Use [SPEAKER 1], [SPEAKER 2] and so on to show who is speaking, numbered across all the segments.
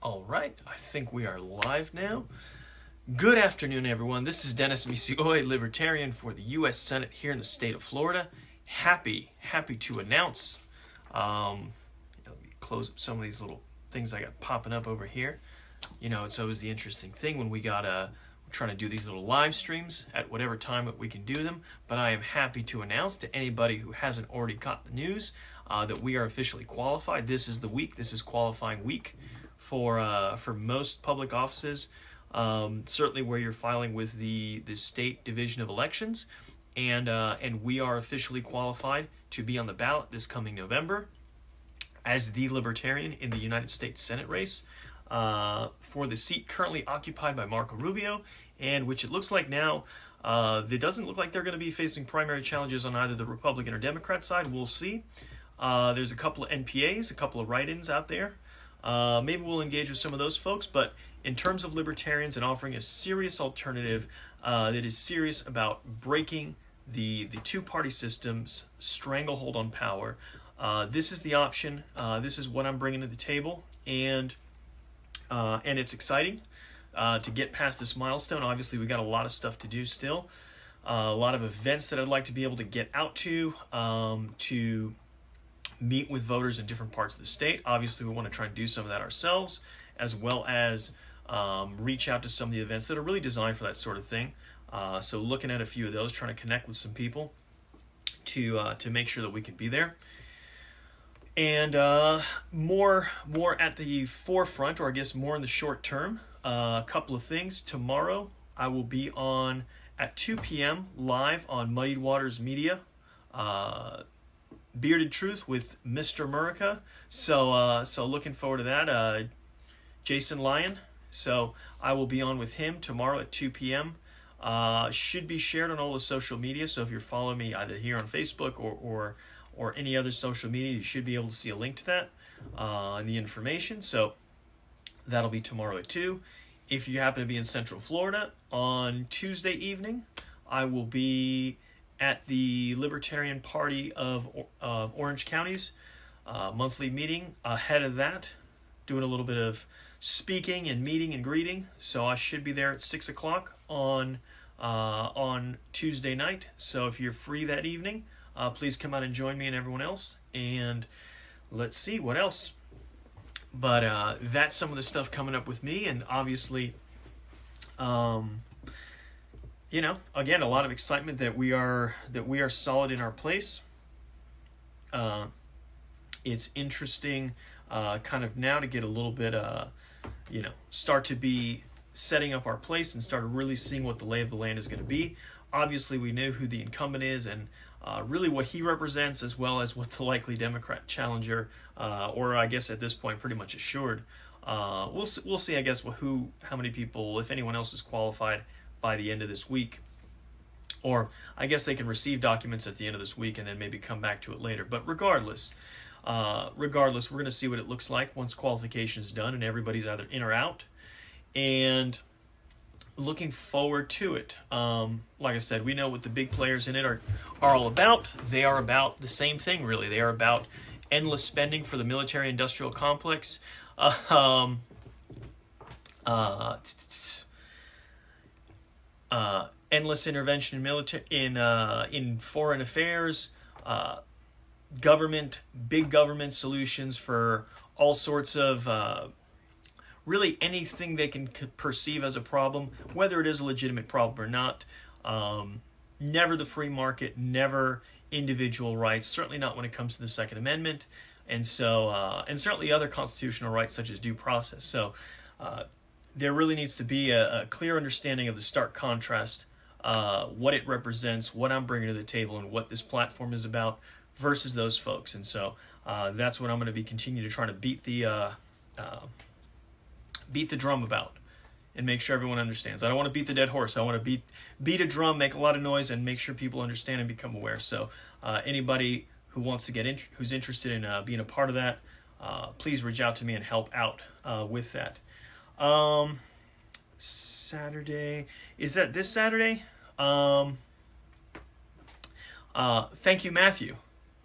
[SPEAKER 1] All right, I think we are live now. Good afternoon, everyone. This is Dennis Misigoy, Libertarian for the U.S. Senate here in the state of Florida. Happy to announce. Let me close up some of these little things I got popping up over here. You know, it's always the interesting thing when we're trying to do these little live streams at whatever time that we can do them. But I am happy to announce to anybody who hasn't already caught the news that we are officially qualified. This is the week. This is qualifying week for most public offices, certainly where you're filing with the state division of elections, and we are officially qualified to be on the ballot this coming November as the Libertarian in the United States Senate race for the seat currently occupied by Marco Rubio, and which it looks like now it doesn't look like they're going to be facing primary challenges on either the Republican or Democrat side. We'll see. There's a couple of NPAs, a couple of write-ins out there. Maybe we'll engage with some of those folks, but in terms of libertarians and offering a serious alternative that is serious about breaking the two-party system's stranglehold on power, this is the option. This is what I'm bringing to the table, and it's exciting to get past this milestone. Obviously, we got a lot of stuff to do still, a lot of events that I'd like to be able to get out to meet with voters in different parts of the state. Obviously, we want to try and do some of that ourselves, as well as reach out to some of the events that are really designed for that sort of thing. So looking at a few of those, trying to connect with some people to make sure that we can be there. And more at the forefront, or I guess more in the short term, a couple of things. Tomorrow, I will be on at 2 p.m. live on Muddied Waters Media. Bearded Truth with Mr. Murica. So looking forward to that. Jason Lyon. So I will be on with him tomorrow at 2 p.m. Should be shared on all the social media. So if you're following me either here on Facebook or any other social media, you should be able to see a link to that and the information. So that'll be tomorrow at 2. If you happen to be in Central Florida, on Tuesday evening, I will be at the Libertarian Party of Orange County's monthly meeting. Ahead of that, doing a little bit of speaking and meeting and greeting. So I should be there at 6 o'clock on Tuesday night. So if you're free that evening, please come out and join me and everyone else. And let's see what else. But that's some of the stuff coming up with me, and obviously, you know, again, a lot of excitement that we are solid in our place. It's interesting, kind of now to get a little bit, start to be setting up our place and start really seeing what the lay of the land is going to be. Obviously, we know who the incumbent is and really what he represents, as well as what the likely Democrat challenger, or I guess at this point, pretty much assured. We'll see, I guess, how many people, if anyone else is qualified by the end of this week, or I guess they can receive documents at the end of this week and then maybe come back to it later. But regardless, we're going to see what it looks like once qualification is done and everybody's either in or out, and looking forward to it. Like I said, we know what the big players in it are all about. They are about the same thing, really. They are about endless spending for the military-industrial complex. Endless intervention in foreign affairs, big government solutions for all sorts of really anything they can perceive as a problem, whether it is a legitimate problem or not. Never the free market, never individual rights, certainly not when it comes to the Second Amendment, and certainly other constitutional rights such as due process. So there really needs to be a clear understanding of the stark contrast, what it represents, what I'm bringing to the table, and what this platform is about versus those folks. And so that's what I'm going to be continuing to try to beat the drum about and make sure everyone understands. I don't want to beat the dead horse. I want to beat a drum, make a lot of noise, and make sure people understand and become aware. So anybody who wants to who's interested in being a part of that, please reach out to me and help out with that. Saturday, is that this Saturday? Thank you, Matthew.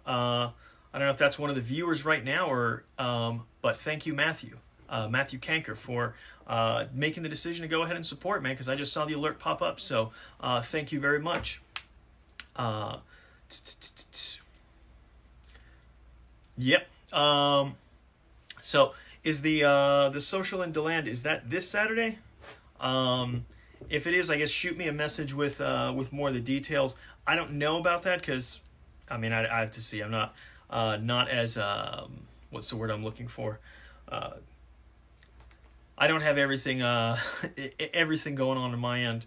[SPEAKER 1] I don't know if that's one of the viewers right now, or but thank you, Matthew. Matthew Kanker, for making the decision to go ahead and support, man, because I just saw the alert pop up. So thank you very much. Yep. So is the social in DeLand, is that this Saturday? If it is, I guess shoot me a message with more of the details. I don't know about that because, I mean, I have to see. I'm not as what's the word I'm looking for? I don't have everything everything going on my end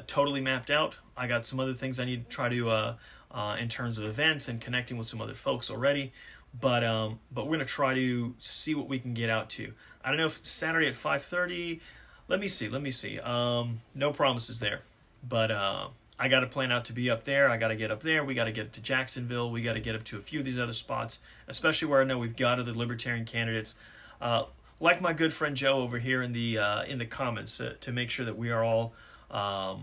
[SPEAKER 1] totally mapped out. I got some other things I need to try to in terms of events and connecting with some other folks already. But we're gonna try to see what we can get out to. I don't know if Saturday at 5:30. Let me see. No promises there, but I got to plan out to be up there. I got to get up there. We got to get up to Jacksonville. We got to get up to a few of these other spots, especially where I know we've got other Libertarian candidates, like my good friend Joe over here in the comments, to make sure that we are all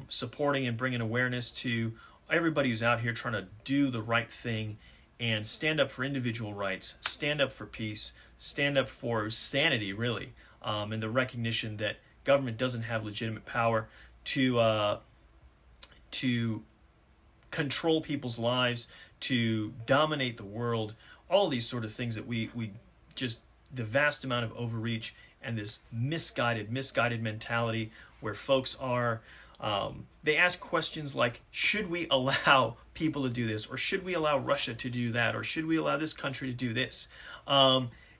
[SPEAKER 1] supporting and bringing awareness to everybody who's out here trying to do the right thing and stand up for individual rights, stand up for peace, stand up for sanity, really, and the recognition that government doesn't have legitimate power to control people's lives, to dominate the world, all these sort of things that we just, the vast amount of overreach and this misguided mentality where folks are, they ask questions like, should we allow people to do this, or should we allow Russia to do that, or should we allow this country to do this?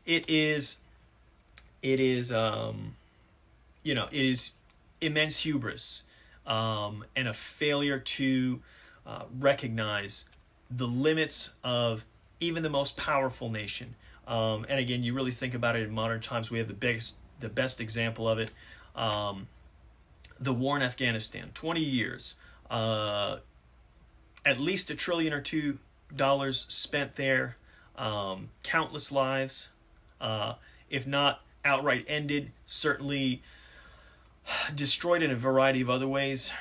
[SPEAKER 1] It is immense hubris and a failure to recognize the limits of even the most powerful nation. And again, you really think about it in modern times, we have the best example of it. The war in Afghanistan, 20 years, at least $1 trillion or $2 spent there, countless lives, if not outright ended, certainly destroyed in a variety of other ways.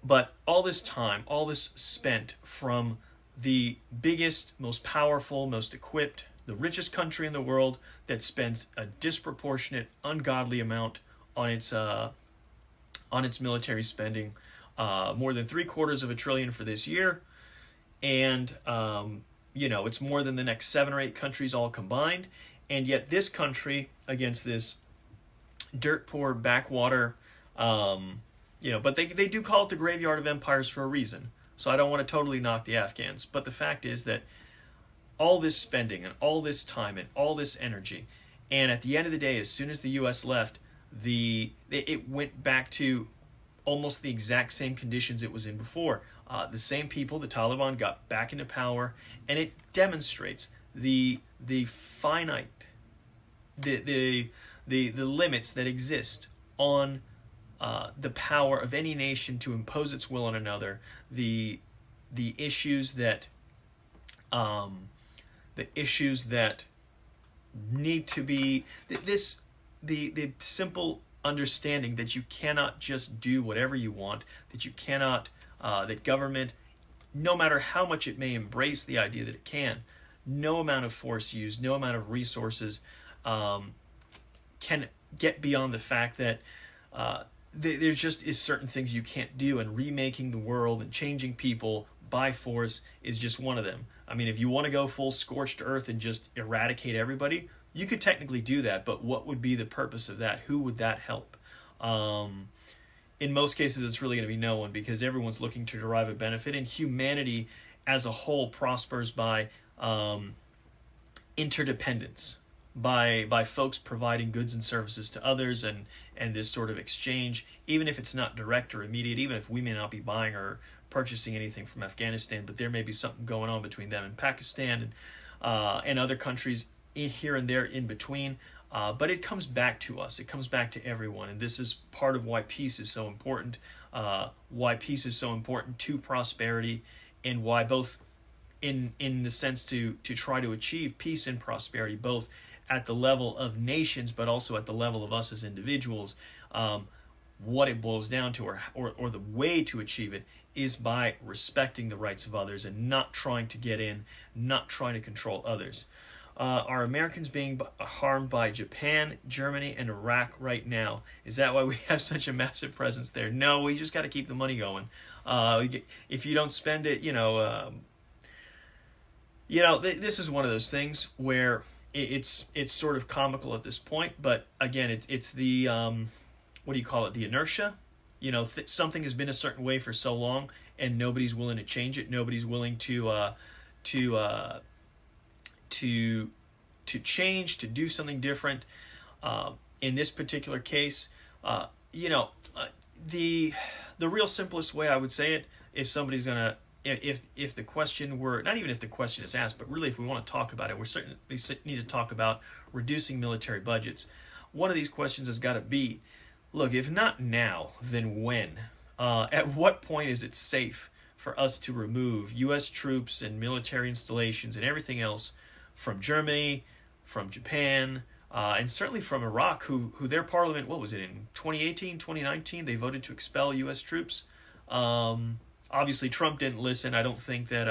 [SPEAKER 1] But all this time, all this spent from the biggest, most powerful, most equipped, the richest country in the world that spends a disproportionate, ungodly amount on its military spending, more than $750 billion for this year, and it's more than the next 7 or 8 countries all combined. And yet this country, against this dirt poor backwater, but they do call it the graveyard of empires for a reason. So I don't want to totally knock the Afghans, but the fact is that all this spending and all this time and all this energy, and at the end of the day, as soon as the U.S. left, it went back to almost the exact same conditions it was in before. The same people, the Taliban, got back into power, and it demonstrates the finite, the limits that exist on the power of any nation to impose its will on another, the issues that need to be the simple understanding that you cannot just do whatever you want, that you cannot, that government, no matter how much it may embrace the idea that it can, no amount of force used, no amount of resources can get beyond the fact that there just is certain things you can't do, and remaking the world and changing people by force is just one of them. I mean, if you want to go full scorched earth and just eradicate everybody, you could technically do that, but what would be the purpose of that? Who would that help? In most cases, it's really going to be no one, because everyone's looking to derive a benefit, and humanity as a whole prospers by interdependence, by folks providing goods and services to others, and this sort of exchange, even if it's not direct or immediate, even if we may not be buying or purchasing anything from Afghanistan, but there may be something going on between them and Pakistan and other countries here and there in between. But it comes back to us. It comes back to everyone. And this is part of why peace is so important, why peace is so important to prosperity, and why both in the sense to try to achieve peace and prosperity, both at the level of nations, but also at the level of us as individuals, what it boils down to, or the way to achieve it, is by respecting the rights of others and not trying to get in, not trying to control others. Are Americans being harmed by Japan, Germany, and Iraq right now? Is that why we have such a massive presence there? No, we just got to keep the money going. If you don't spend it, this is one of those things where it's sort of comical at this point. But again, it's the what do you call it? The inertia. Something has been a certain way for so long, and nobody's willing to change it. Nobody's willing to change, to do something different. In this particular case, the real simplest way I would say it, if somebody's gonna, if the question were, not even if the question is asked, but really if we want to talk about it, we certainly need to talk about reducing military budgets. One of these questions has got to be, look, if not now, then when? At what point is it safe for us to remove U.S. troops and military installations and everything else from Germany, from Japan, and certainly from Iraq, who their parliament, what was it, in 2018, 2019, they voted to expel U.S. troops. Obviously, Trump didn't listen. I don't think that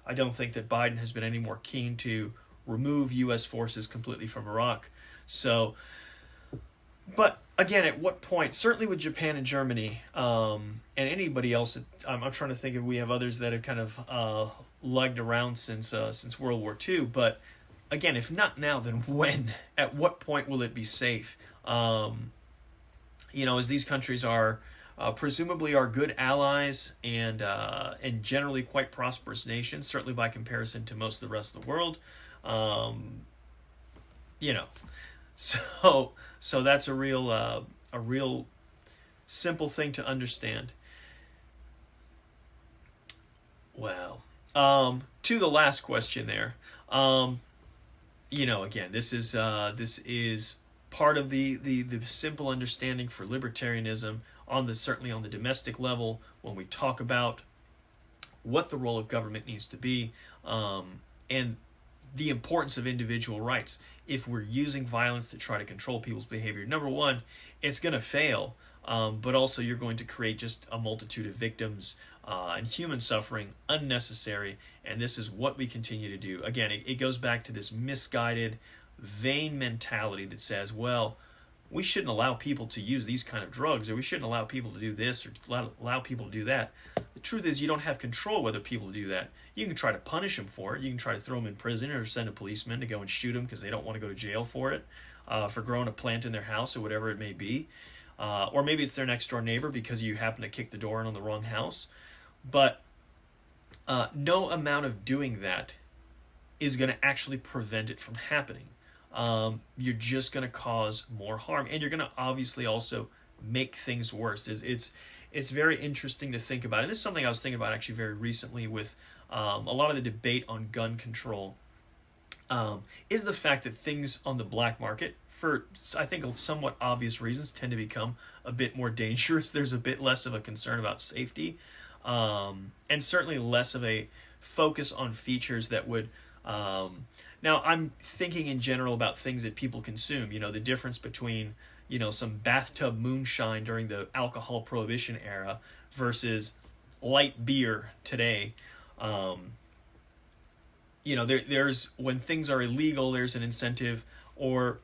[SPEAKER 1] Biden has been any more keen to remove U.S. forces completely from Iraq. So, but again, at what point? Certainly with Japan and Germany, and anybody else. I'm trying to think if we have others that have kind of lugged around since World War II. But again, if not now, then when? At what point will it be safe? As these countries are presumably are good allies and generally quite prosperous nations, certainly by comparison to most of the rest of the world. So that's a real simple thing to understand. Well, to the last question there, again, this is part of the simple understanding for libertarianism certainly on the domestic level when we talk about what the role of government needs to be, and the importance of individual rights. If we're using violence to try to control people's behavior, number one, it's going to fail, but also you're going to create just a multitude of victims and human suffering unnecessary, and this is what we continue to do. Again, it goes back to this misguided, vain mentality that says, well, we shouldn't allow people to use these kind of drugs, or we shouldn't allow people to do this, or allow people to do that. The truth is, you don't have control whether people do that. You can try to punish them for it. You can try to throw them in prison or send a policeman to go and shoot them because they don't want to go to jail for it, for growing a plant in their house or whatever it may be. Or maybe it's their next door neighbor because you happen to kick the door in on the wrong house. But no amount of doing that is going to actually prevent it from happening. You're just going to cause more harm, and you're going to obviously also make things worse. It's very interesting to think about, and this is something I was thinking about actually very recently with a lot of the debate on gun control, is the fact that things on the black market, for I think somewhat obvious reasons, tend to become a bit more dangerous. There's a bit less of a concern about safety, and certainly less of a focus on features that would... Now, I'm thinking in general about things that people consume, the difference between, some bathtub moonshine during the alcohol prohibition era versus light beer today. There's when things are illegal, there's an incentive, or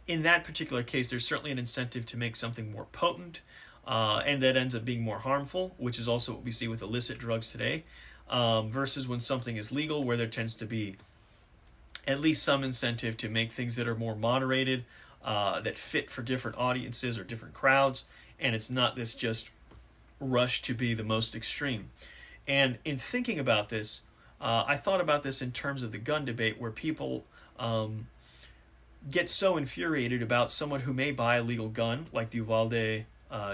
[SPEAKER 1] in that particular case, there's certainly an incentive to make something more potent, and that ends up being more harmful, which is also what we see with illicit drugs today, versus when something is legal, where there tends to be at least some incentive to make things that are more moderated, that fit for different audiences or different crowds, and it's not this just rush to be the most extreme. And in thinking about this, I thought about this in terms of the gun debate, where people get so infuriated about someone who may buy a legal gun, like the Uvalde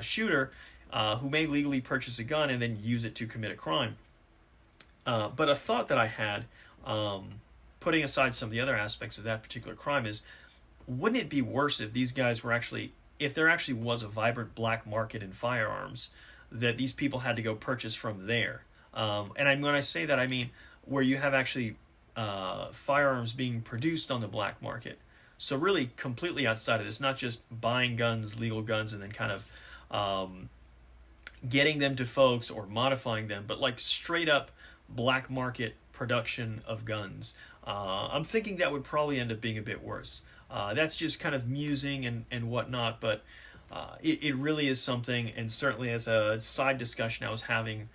[SPEAKER 1] shooter, who may legally purchase a gun and then use it to commit a crime. But a thought that I had, putting aside some of the other aspects of that particular crime, is, wouldn't it be worse if these guys were if there actually was a vibrant black market in firearms that these people had to go purchase from there? And when I say that, I mean where you have actually firearms being produced on the black market. So really completely outside of this, not just buying guns, legal guns, and then kind of getting them to folks or modifying them, but like straight up black market production of guns. I'm thinking that would probably end up being a bit worse. That's just kind of musing and whatnot, but it really is something, and certainly as a side discussion I was having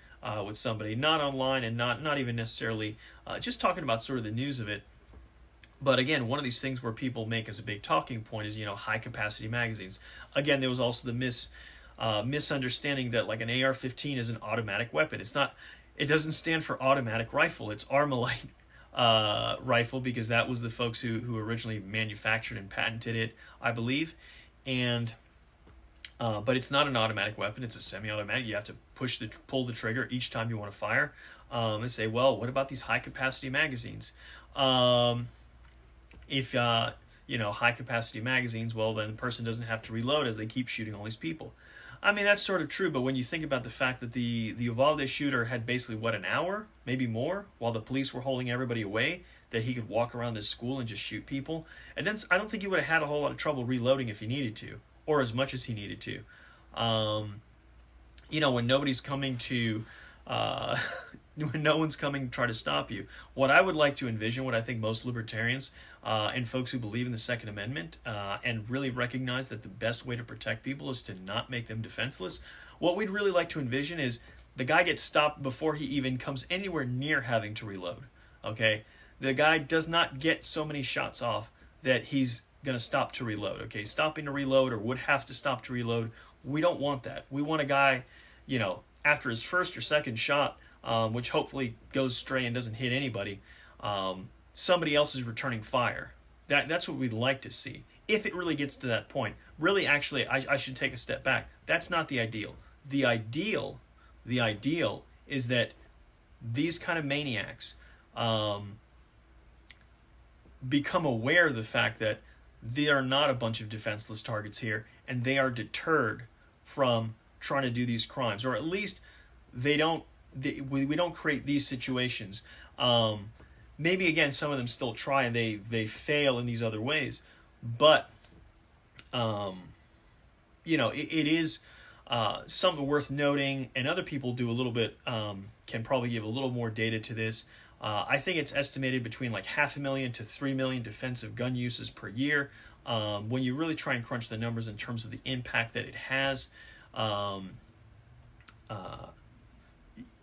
[SPEAKER 1] with somebody, not online and not even necessarily just talking about sort of the news of it. But again, one of these things where people make as a big talking point is, high capacity magazines. Again, there was also the misunderstanding that like an AR-15 is an automatic weapon. It's not. It doesn't stand for automatic rifle. It's Armalite rifle, because that was the folks who originally manufactured and patented it, I believe. And but it's not an automatic weapon. It's a semi-automatic. You have to pull the trigger each time you want to fire. And say, well, what about these high capacity magazines? If high capacity magazines, well, then the person doesn't have to reload as they keep shooting all these people. I mean, that's sort of true, but when you think about the fact that the Uvalde shooter had basically, an hour, maybe more, while the police were holding everybody away, that he could walk around this school and just shoot people. And then I don't think he would have had a whole lot of trouble reloading if he needed to, or as much as he needed to. When nobody's coming to... when no one's coming to try to stop you. What I would like to envision, what I think most libertarians and folks who believe in the Second Amendment and really recognize that the best way to protect people is to not make them defenseless, what we'd really like to envision is the guy gets stopped before he even comes anywhere near having to reload. Okay? The guy does not get so many shots off that he's going to stop to reload. Okay? Stopping to reload, or would have to stop to reload, we don't want that. We want a guy, after his first or second shot, which hopefully goes stray and doesn't hit anybody, somebody else is returning fire. That's what we'd like to see. If it really gets to that point. Really, actually, I should take a step back. That's not the ideal. The ideal is that these kind of maniacs become aware of the fact that they are not a bunch of defenseless targets here, and they are deterred from trying to do these crimes, or at least we don't create these situations. Maybe again, some of them still try and they fail in these other ways, but it is something worth noting. And other people do a little bit, can probably give a little more data to this. I think it's estimated between like 500,000 to 3 million defensive gun uses per year. When you really try and crunch the numbers in terms of the impact that it has,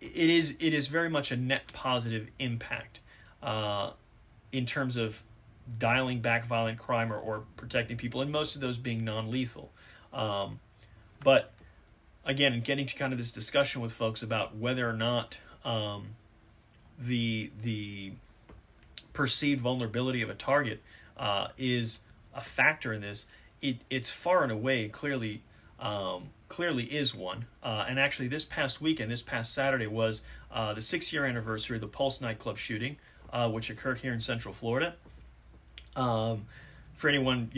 [SPEAKER 1] it is very much a net positive impact in terms of dialing back violent crime or protecting people, and most of those being non-lethal. But again, getting to kind of this discussion with folks about whether or not the perceived vulnerability of a target is a factor in this, it's far and away clearly is one. And actually this past weekend, this past Saturday, was the 6-year anniversary of the Pulse nightclub shooting, which occurred here in Central Florida. For anyone,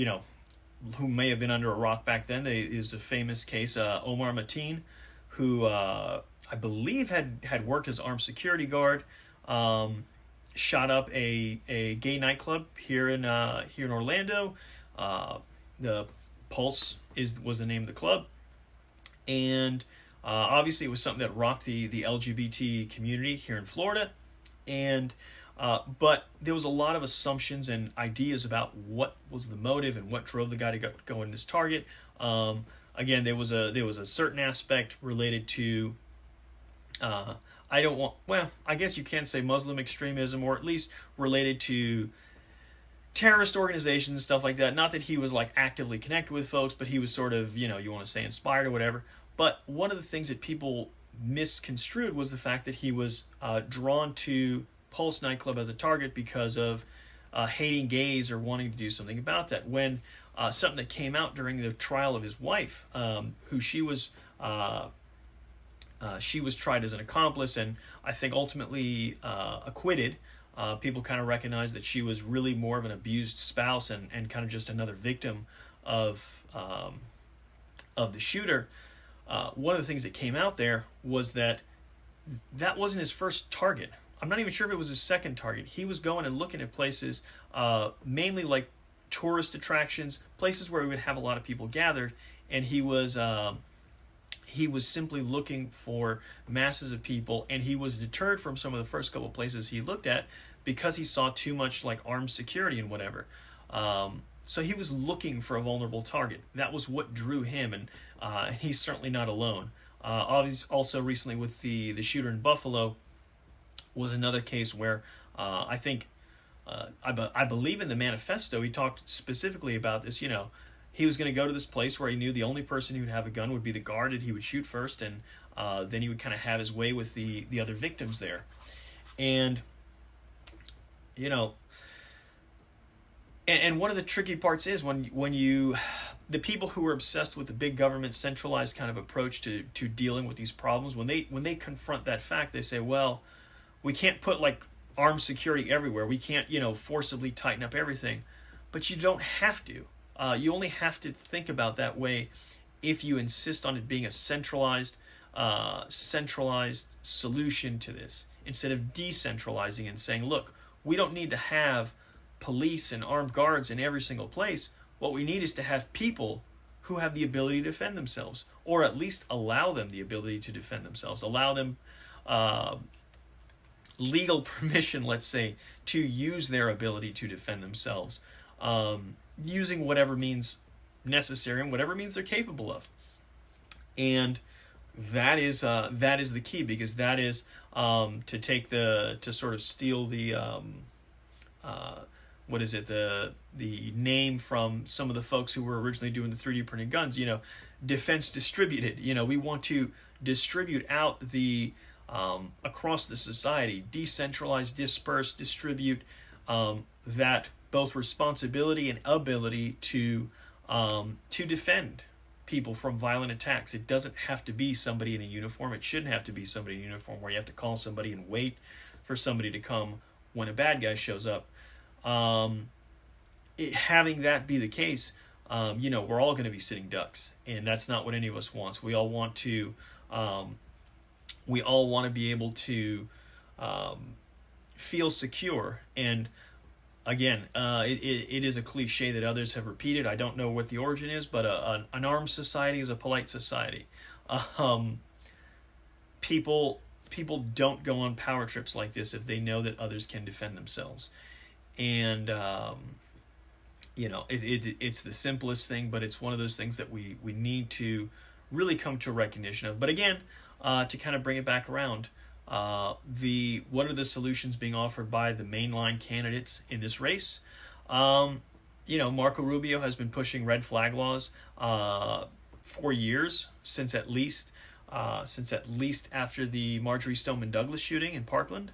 [SPEAKER 1] who may have been under a rock back then, is a famous case, Omar Mateen, who I believe had worked as armed security guard, shot up a gay nightclub here in Orlando. The Pulse was the name of the club, and obviously it was something that rocked the LGBT community here in Florida, and but there was a lot of assumptions and ideas about what was the motive and what drove the guy to go in this target. Again, there was a certain aspect related to I guess you can say Muslim extremism, or at least related to terrorist organizations and stuff like that. Not that he was like actively connected with folks, but he was sort of, you want to say inspired or whatever. But one of the things that people misconstrued was the fact that he was drawn to Pulse nightclub as a target because of hating gays or wanting to do something about that. When something that came out during the trial of his wife, who she was tried as an accomplice and I think ultimately acquitted. People kind of recognized that she was really more of an abused spouse and kind of just another victim of the shooter. One of the things that came out there was that wasn't his first target. I'm not even sure if it was his second target. He was going and looking at places, mainly like tourist attractions, places where he would have a lot of people gathered, and he was He was simply looking for masses of people, and he was deterred from some of the first couple places he looked at because he saw too much like armed security and whatever. So he was looking for a vulnerable target. That was what drew him, and he's certainly not alone. Also, recently with the shooter in Buffalo was another case where I think I believe in the manifesto he talked specifically about this. He was going to go to this place where he knew the only person who would have a gun would be the guard that he would shoot first, and then he would kind of have his way with the other victims there. And and one of the tricky parts is when you the people who are obsessed with the big government centralized kind of approach to dealing with these problems, when they confront that fact, they say, well, we can't put like armed security everywhere. We can't forcibly tighten up everything. But you don't have to. You only have to think about that way if you insist on it being a centralized solution to this, instead of decentralizing and saying, look, we don't need to have police and armed guards in every single place. What we need is to have people who have the ability to defend themselves, or at least allow them the ability to defend themselves, allow them legal permission, let's say, to use their ability to defend themselves, using whatever means necessary and whatever means they're capable of. And that is the key, because that is to sort of steal the the name from some of the folks who were originally doing the 3D printed guns, defense distributed. We want to distribute out the across the society, decentralize, disperse, distribute that both responsibility and ability to defend people from violent attacks. It doesn't have to be somebody in a uniform. It shouldn't have to be somebody in a uniform where you have to call somebody and wait for somebody to come when a bad guy shows up. Having that be the case, we're all going to be sitting ducks, and that's not what any of us wants. We all want to be able to feel secure. And again, it is a cliche that others have repeated. I don't know what the origin is, but an armed society is a polite society. People don't go on power trips like this if they know that others can defend themselves. And it's the simplest thing, but it's one of those things that we need to really come to a recognition of. But again, to kind of bring it back around, what are the solutions being offered by the mainline candidates in this race? Marco Rubio has been pushing red flag laws for years, since at least after the Marjorie Stoneman Douglas shooting in Parkland.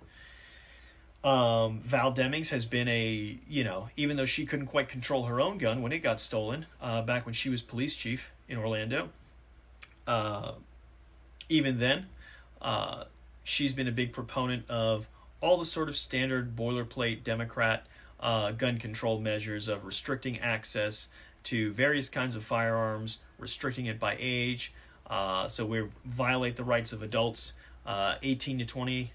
[SPEAKER 1] Val Demings has been even though she couldn't quite control her own gun when it got stolen, back when she was police chief in Orlando, even then, she's been a big proponent of all the sort of standard boilerplate Democrat gun control measures of restricting access to various kinds of firearms, restricting it by age, so we violate the rights of adults 18 to 20,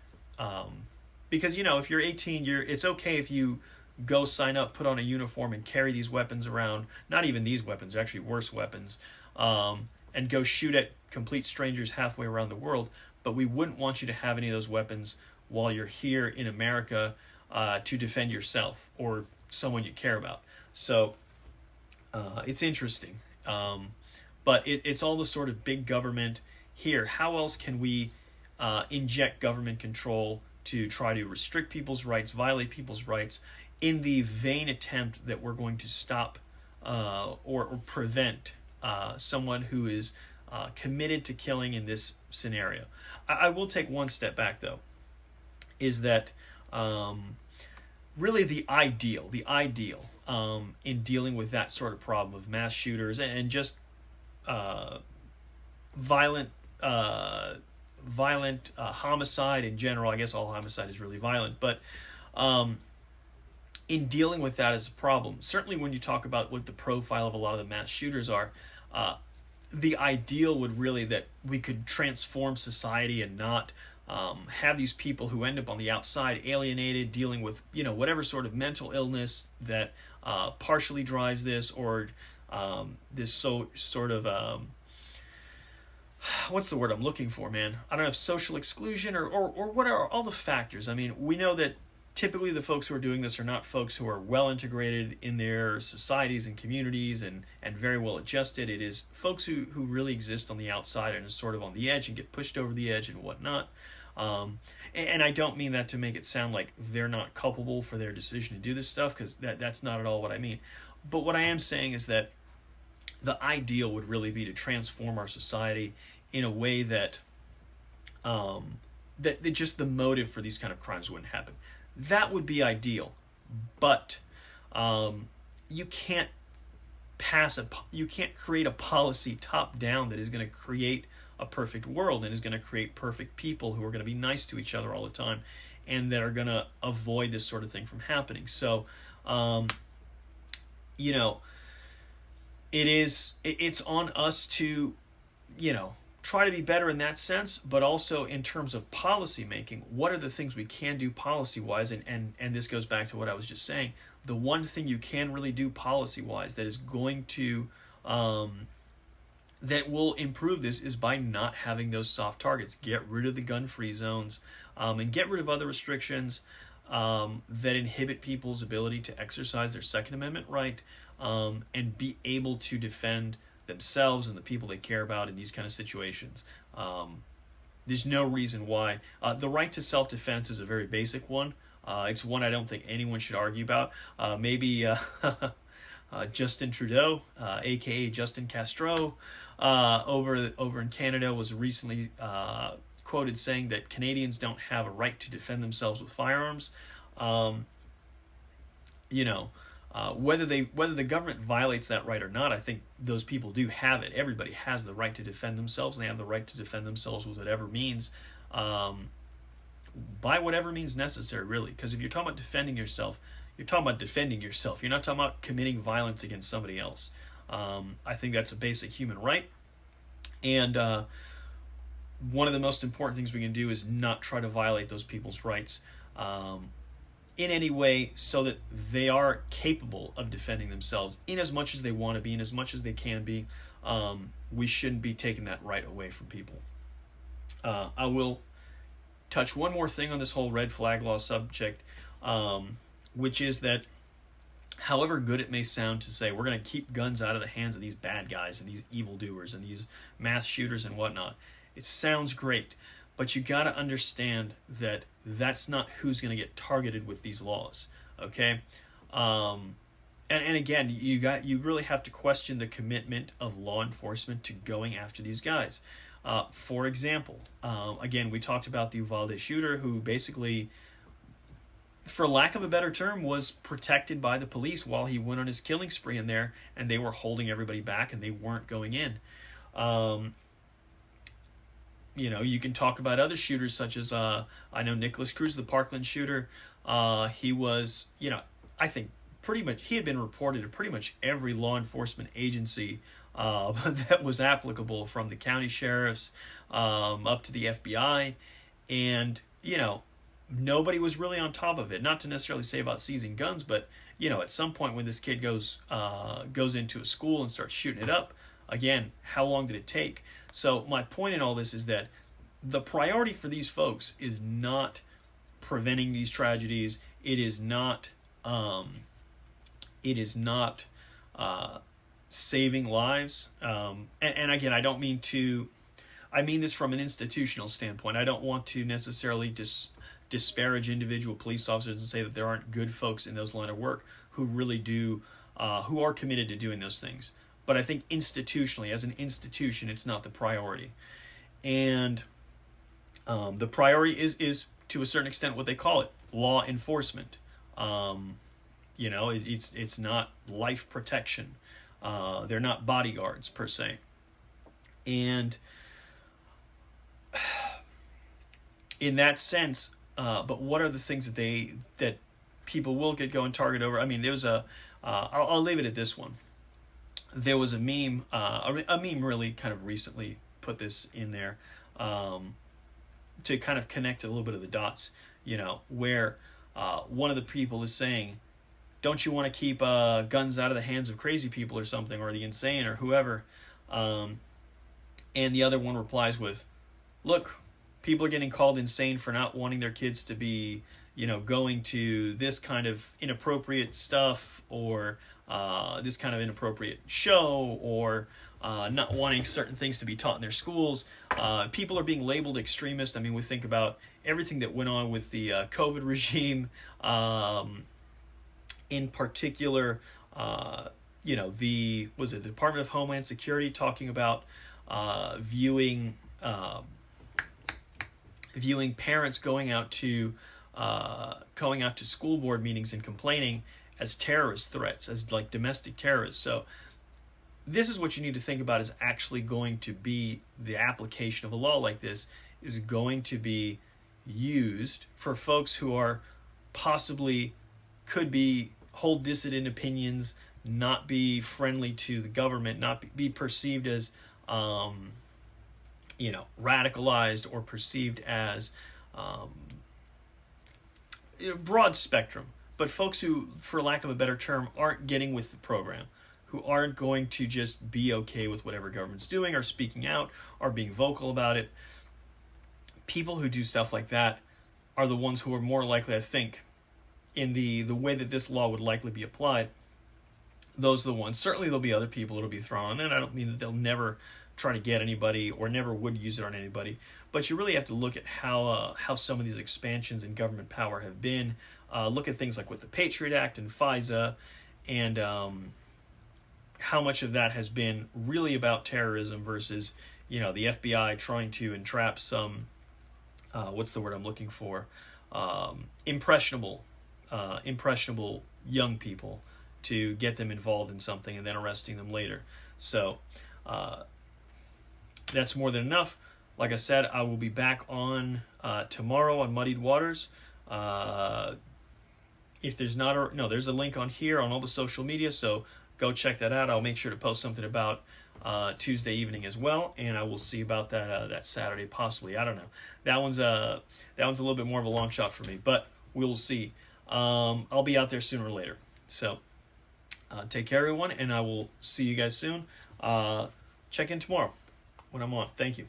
[SPEAKER 1] because if you're 18, it's okay if you go sign up, put on a uniform, and carry these weapons around. Not even these weapons, they're actually worse weapons, and go shoot at complete strangers halfway around the world. But we wouldn't want you to have any of those weapons while you're here in America to defend yourself or someone you care about. So it's interesting. But it's all the sort of big government here. How else can we inject government control to try to restrict people's rights, violate people's rights, in the vain attempt that we're going to stop or prevent someone who is committed to killing in this scenario? I will take one step back, though, is that really the ideal in dealing with that sort of problem of mass shooters and just violent homicide in general. I guess all homicide is really violent, but in dealing with that as a problem, certainly when you talk about what the profile of a lot of the mass shooters are, the ideal would really that we could transform society and not have these people who end up on the outside alienated, dealing with whatever sort of mental illness that partially drives this, or this sort of what's the word I'm looking for, man? I don't know if social exclusion or what are all the factors. I mean, we know that typically the folks who are doing this are not folks who are well integrated in their societies and communities and very well adjusted. It is folks who really exist on the outside and are sort of on the edge and get pushed over the edge and whatnot. And I don't mean that to make it sound like they're not culpable for their decision to do this stuff, because that's not at all what I mean. But what I am saying is that the ideal would really be to transform our society in a way that that just the motive for these kind of crimes wouldn't happen. That would be ideal, but you can't you can't create a policy top down that is going to create a perfect world and is going to create perfect people who are going to be nice to each other all the time and that are going to avoid this sort of thing from happening. So, you know, it's on us to, you know, try to be better in that sense, but also in terms of policy making, what are the things we can do policy wise? And this goes back to what I was just saying. The one thing you can really do policy wise that is going to that will improve this is by not having those soft targets. Get rid of the gun-free zones, and get rid of other restrictions that inhibit people's ability to exercise their Second Amendment right, and be able to defend themselves and the people they care about in these kind of situations. There's no reason why. The right to self-defense is a very basic one. It's one I don't think anyone should argue about. Maybe Justin Trudeau, aka Justin Castro, over in Canada, was recently quoted saying that Canadians don't have a right to defend themselves with firearms. You know, whether the government violates that right or not, I think those people do have it. Everybody has the right to defend themselves, and they have the right to defend themselves with whatever means, by whatever means necessary, really. Because if you're talking about defending yourself, you're talking about defending yourself. You're not talking about committing violence against somebody else. I think that's a basic human right. And one of the most important things we can do is not try to violate those people's rights in any way, so that they are capable of defending themselves in as much as they want to be, in as much as they can be. We shouldn't be taking that right away from people. I will touch one more thing on this whole red flag law subject, which is that however good it may sound to say we're going to keep guns out of the hands of these bad guys and these evildoers and these mass shooters and whatnot, it sounds great, but you got to understand that that's not who's going to get targeted with these laws, okay? And again, you really have to question the commitment of law enforcement to going after these guys. For example, again, we talked about the Uvalde shooter who basically, for lack of a better term, was protected by the police while he went on his killing spree in there, and they were holding everybody back and they weren't going in. You know, you can talk about other shooters such as, I know Nicholas Cruz, the Parkland shooter. He was, you know, I think pretty much, he had been reported to pretty much every law enforcement agency that was applicable, from the county sheriffs up to the FBI. And, you know, nobody was really on top of it. Not to necessarily say about seizing guns, but, you know, at some point when this kid goes into a school and starts shooting it up, again, how long did it take? So my point in all this is that the priority for these folks is not preventing these tragedies. It is not saving lives. And again, I don't mean to. I mean this from an institutional standpoint. I don't want to necessarily disparage individual police officers and say that there aren't good folks in those line of work who really do, who are committed to doing those things. But I think institutionally, as an institution, it's not the priority. And the priority is to a certain extent what they call it, law enforcement. You know, it's not life protection. They're not bodyguards per se. And in that sense, but what are the things that people will get going target over? I mean, there was I'll leave it at this one. There was a meme, a meme really kind of recently put this in there to kind of connect a little bit of the dots, you know, where one of the people is saying, don't you want to keep guns out of the hands of crazy people or something, or the insane or whoever? And the other one replies with, look, people are getting called insane for not wanting their kids to be, going to this kind of inappropriate stuff, or this kind of inappropriate show, or not wanting certain things to be taught in their schools. People are being labeled extremists. I mean, we think about everything that went on with the COVID regime, in particular, the Department of Homeland Security talking about viewing parents going out to school board meetings and complaining as terrorist threats, as like domestic terrorists. So this is what you need to think about, is actually going to be the application of a law like this is going to be used for folks who are possibly could be hold dissident opinions, not be friendly to the government, not be perceived as radicalized, or perceived as broad spectrum, but folks who, for lack of a better term, aren't getting with the program, who aren't going to just be okay with whatever government's doing, or speaking out, or being vocal about it. People who do stuff like that are the ones who are more likely, I think, in the way that this law would likely be applied. Those are the ones. Certainly there'll be other people that'll be thrown, and I don't mean that they'll never try to get anybody or never would use it on anybody, but you really have to look at how some of these expansions in government power have been. Look at things like with the Patriot Act and FISA, and how much of that has been really about terrorism versus the FBI trying to entrap some what's the word I'm looking for, impressionable young people to get them involved in something and then arresting them later. So that's more than enough. Like I said, I will be back on tomorrow on Muddied Waters. If there's not there's a link on here on all the social media, so go check that out. I'll make sure to post something about Tuesday evening as well, and I will see about that Saturday possibly. I don't know. That one's a little bit more of a long shot for me, but we will see. I'll be out there sooner or later. So take care, everyone, and I will see you guys soon. Check in tomorrow when I'm on. Thank you.